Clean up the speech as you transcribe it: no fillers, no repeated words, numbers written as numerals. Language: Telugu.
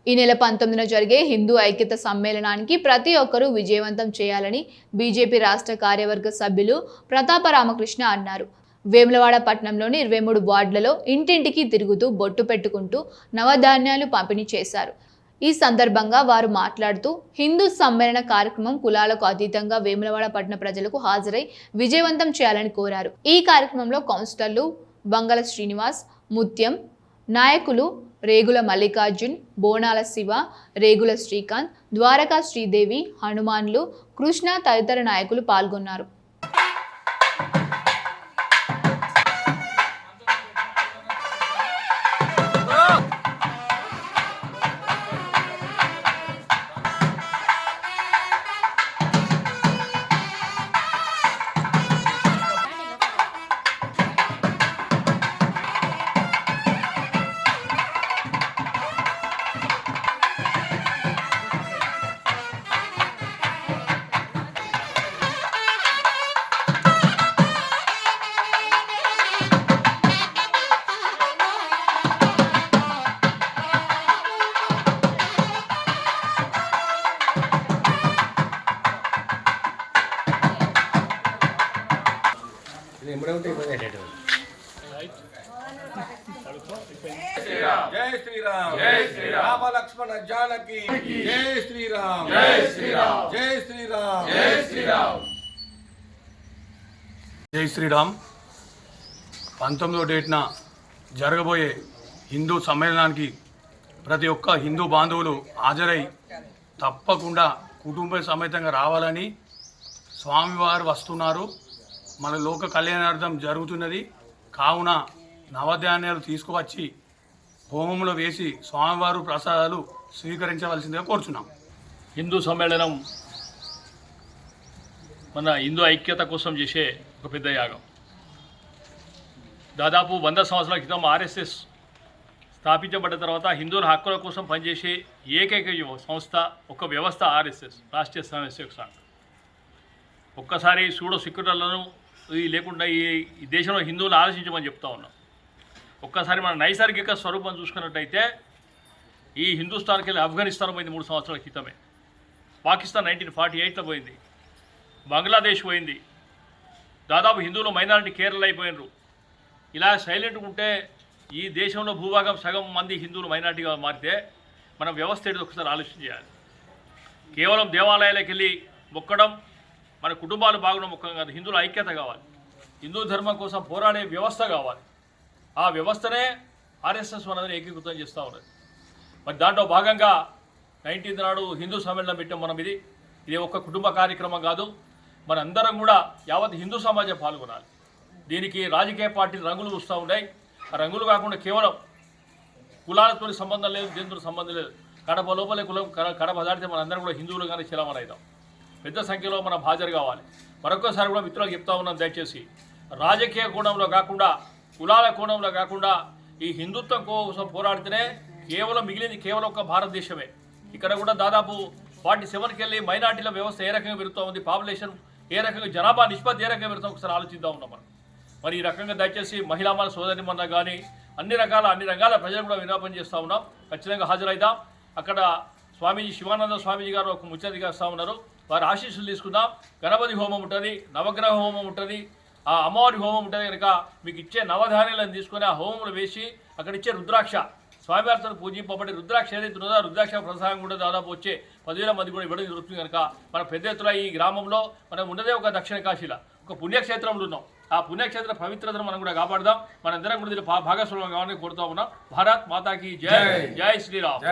ఈ నెల 19న జరిగే హిందూ ఐక్యత సమ్మేళనానికి ప్రతి ఒక్కరూ విజయవంతం చేయాలని బీజేపీ రాష్ట్ర కార్యవర్గ సభ్యులు ప్రతాప రామకృష్ణ అన్నారు. వేములవాడ పట్టణంలోని 23 వార్డులలో ఇంటింటికి తిరుగుతూ బొట్టు పెట్టుకుంటూ నవధాన్యాలు పంపిణీ చేశారు. ఈ సందర్భంగా వారు మాట్లాడుతూ హిందూ సమ్మేళన కార్యక్రమం కులాలకు అతీతంగా వేములవాడ పట్టణ ప్రజలకు హాజరై విజయవంతం చేయాలని కోరారు. ఈ కార్యక్రమంలో కౌన్సిలర్లు బంగళ శ్రీనివాస్, ముత్యం, నాయకులు రేగుల మల్లికార్జున్, బోనాల శివ, రేగుల శ్రీకాంత్, ద్వారకా శ్రీదేవి, హనుమాన్లు, కృష్ణ తదితర నాయకులు పాల్గొన్నారు. जय श्री राम जय श्री राम लक्ष्मण जानकी जय श्री राम जय श्री राम जय श्री राम जय श्री राम జై శ్రీరామ్. 19వ డేట్న జరగబోయే హిందూ సమ్మేళనానికి ప్రతి ఒక్క హిందూ బాంధవులు హాజరై తప్పకుండా కుటుంబ సమేతంగా రావాలని స్వామివారు వస్తున్నారు. మన లోక కళ్యాణార్థం జరుగుతున్నది కావున నవధాన్యాలు తీసుకువచ్చి హోమంలో వేసి స్వామివారు ప్రసాదాలు స్వీకరించవలసిందిగా కోరుచున్నాం. హిందూ సమ్మేళనం మన హిందూ ఐక్యత కోసం చేసే ఒక పెద్ద యాగం. దాదాపు 100 సంవత్సరాల క్రితం ఆర్ఎస్ఎస్ స్థాపించబడ్డ తర్వాత హిందువుల హక్కుల కోసం పనిచేసే ఏకైక సంస్థ ఒక వ్యవస్థ ఆర్ఎస్ఎస్, రాష్ట్రీయ స్వయంసేవక సంఘ్. ఒక్కసారి సూడో సెక్యులర్లను లేకుండా ఈ దేశంలో హిందువులు ఆలోచించమని చెప్తా ఉన్నాం. ఒక్కసారి మన నైసర్గిక స్వరూపం చూసుకున్నట్టయితే ఈ హిందుస్థాన్కి వెళ్ళి ఆఫ్ఘనిస్తాన్ పోయింది 3 సంవత్సరాల క్రితమే, పాకిస్తాన్ 1948లో పోయింది, బంగ్లాదేశ్ పోయింది, దాదాపు హిందువులు మైనారిటీ కేరళ అయిపోయినరు. ఇలా సైలెంట్గా ఉంటే ఈ దేశంలో భూభాగం సగం మంది హిందువులు మైనారిటీగా మారితే మన వ్యవస్థ ఏదో ఒకసారి ఆలోచన చేయాలి. కేవలం దేవాలయాలకు వెళ్ళి మొక్కడం, మన కుటుంబాలు బాగున్న మొక్కడం కాదు, హిందువుల ఐక్యత కావాలి, హిందూ ధర్మం కోసం పోరాడే వ్యవస్థ కావాలి. ఆ వ్యవస్థనే ఆర్ఎస్ఎస్ మనల్ని ఏకీకృతం చేస్తూ ఉన్నది. మరి దాంట్లో భాగంగా 19th నాడు హిందూ సమ్మేళనం పెట్టాం మనం. ఇది ఒక్క కుటుంబ కార్యక్రమం కాదు, మనందరం కూడా యావత్ హిందూ సమాజం పాల్గొనాలి. దీనికి రాజకీయ పార్టీలు రంగులు చూస్తూ ఉన్నాయి. ఆ రంగులు కాకుండా కేవలం కులాలతో సంబంధం లేదు, దేనితో సంబంధం లేదు. కడప లోపలే కులం కడప దాటితే మనందరం కూడా హిందువులు కానీ చలమనవుతాం. పెద్ద సంఖ్యలో మనం హాజరు కావాలి. మరొకసారి కూడా మిత్రులకు చెప్తా ఉన్నాం, దయచేసి రాజకీయ కోణంలో కాకుండా, కులాల కోణంలో కాకుండా ఈ హిందుత్వం కోసం పోరాడితేనే కేవలం మిగిలింది కేవలం ఒక భారతదేశమే. ఇక్కడ కూడా దాదాపు 47కి వెళ్ళి మైనార్టీల వ్యవస్థ ఏ రకంగా పెరుగుతూ ఉంది, పాపులేషన్ ఏ రకంగా, జనాభా నిష్పత్తి ఏ రకంగా పెరుగుతాం ఒకసారి ఆలోచిద్దాం ఉన్నాం మనం. మరి ఈ రకంగా దయచేసి మహిళా మన సోదరి మన కానీ అన్ని రంగాల ప్రజలు కూడా విన్నపం చేస్తూ ఉన్నాం. ఖచ్చితంగా హాజరైద్దాం. అక్కడ స్వామీజీ శివానంద స్వామీజీ గారు ఒక ముచ్చటిగా వస్తూ ఉన్నారు. వారి ఆశీస్సులు తీసుకుందాం. గణపతి హోమం ఉంటుంది, నవగ్రహ హోమం ఉంటుంది, ఆ అమ్మవారి హోమం ఉంటుంది. కనుక మీకు ఇచ్చే నవధాన్యాలను తీసుకొని ఆ హోమంలో వేసి అక్కడ ఇచ్చే రుద్రాక్ష, స్వామివారితో పూజింపబడి రుద్రాక్ష ఏదైతే ఉన్నదో రుద్రాక్ష ప్రసాదం కూడా దాదాపు వచ్చే 10,000 మంది కూడా ఇవ్వడం జరుగుతుంది. కనుక మన పెద్ద ఎత్తున ఈ గ్రామంలో మనం ఉన్నదే ఒక దక్షిణ కాశీలో ఒక పుణ్యక్షేత్రంలో ఉన్నాం. ఆ పుణ్యక్షేత్ర పవిత్రతను మనం కూడా కాపాడదాం. మనందరం కూడా భాగస్వామ్యం కావాలని కోరుతా ఉన్నాం. భారత్ మాతాకి జై, జై శ్రీరామ్.